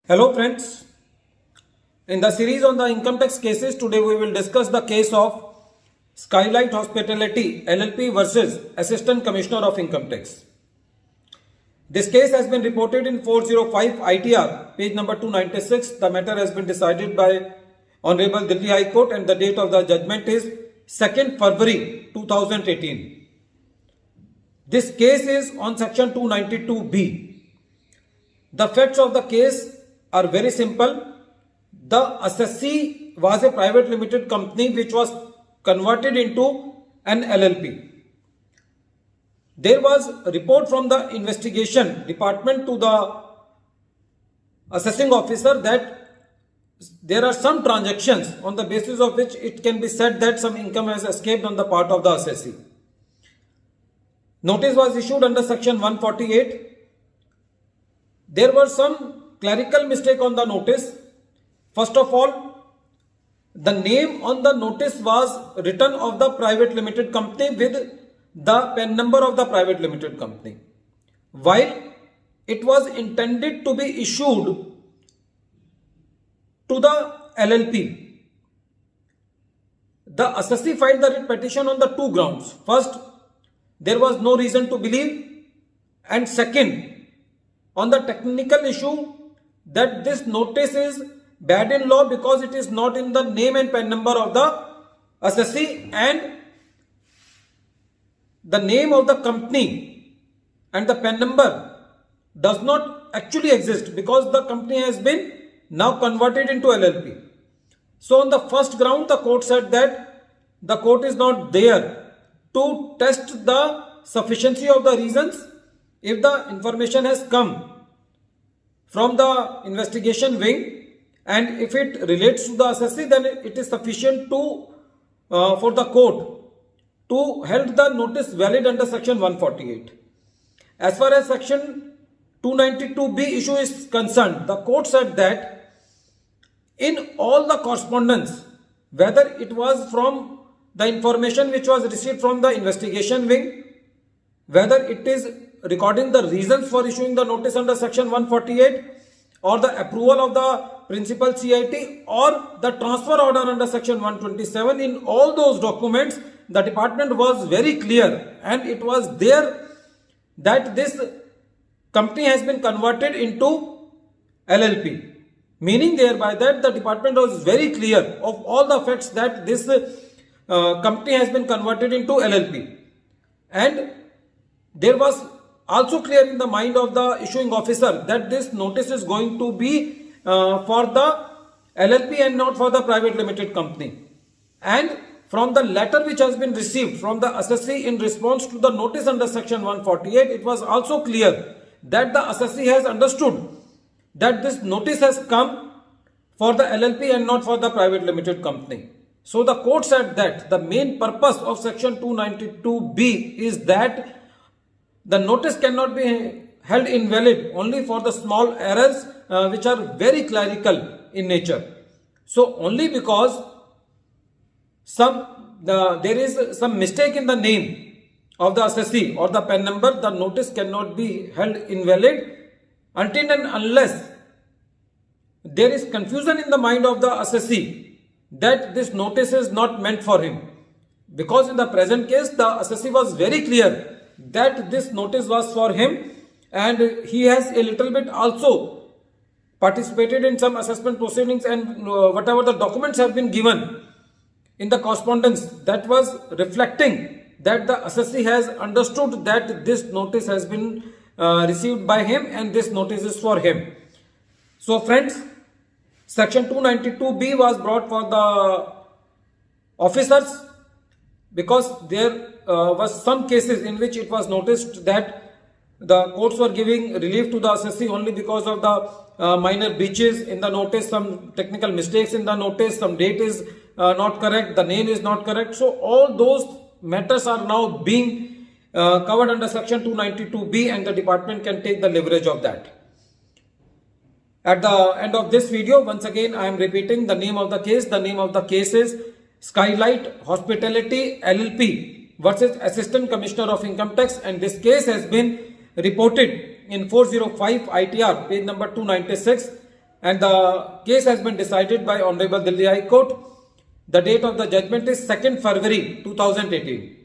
Hello friends, in the series on the income tax cases, today we will discuss the case of Skylight Hospitality LLP versus Assistant Commissioner of Income Tax. This case has been reported in 405 ITR, page number 296. The matter has been decided by Honorable Delhi High Court and the date of the judgment is 2nd February 2018. This case is on section 292B. The facts of the case are very simple. The assessee was a private limited company which was converted into an LLP. There was a report from the investigation department to the assessing officer that there are some transactions on the basis of which it can be said that some income has escaped on the part of the assessee. Notice was issued under section 148. There were some clerical mistake on the notice. First of all, the name on the notice was written of the private limited company with the PAN number of the private limited company, while it was intended to be issued to the LLP. The assessee filed the writ petition on the two grounds. First, there was no reason to believe, and second, on the technical issue that this notice is bad in law because it is not in the name and PAN number of the assessee, and the name of the company and the PAN number does not actually exist because the company has been now converted into LLP. So on the first ground, the court said that the court is not there to test the sufficiency of the reasons. If the information has come from the investigation wing and if it relates to the assessee, then it is sufficient to for the court to held the notice valid under section 148. As far as section 292B issue is concerned, the court said that in all the correspondence, whether it was from the information which was received from the investigation wing, whether it is recording the reasons for issuing the notice under section 148 or the approval of the principal CIT or the transfer order under section 127, in all those documents the department was very clear and it was there that this company has been converted into LLP, meaning thereby that the department was very clear of all the facts that this company has been converted into LLP, and there was also clear in the mind of the issuing officer that this notice is going to be for the LLP and not for the private limited company. And from the letter which has been received from the assessee in response to the notice under section 148, it was also clear that the assessee has understood that this notice has come for the LLP and not for the private limited company. So the court said that the main purpose of section 292B is that the notice cannot be held invalid only for the small errors which are very clerical in nature. So only because there is some mistake in the name of the assessee or the PAN number, the notice cannot be held invalid until and unless there is confusion in the mind of the assessee that this notice is not meant for him. Because in the present case, the assessee was very clear that this notice was for him and he has a little bit also participated in some assessment proceedings, and whatever the documents have been given in the correspondence, that was reflecting that the assessee has understood that this notice has been received by him and this notice is for him. So friends, section 292B was brought for the officers because there was some cases in which it was noticed that the courts were giving relief to the assessee only because of the minor breaches in the notice, some technical mistakes in the notice, some date is not correct, the name is not correct. So all those matters are now being covered under section 292B and the department can take the leverage of that. At the end of this video, once again I am repeating the name of the case. The name of the case is Skylight Hospitality LLP versus Assistant Commissioner of Income Tax, and this case has been reported in 405 ITR, page number 296, and the case has been decided by Honorable Delhi High Court. The date of the judgment is 2nd February 2018.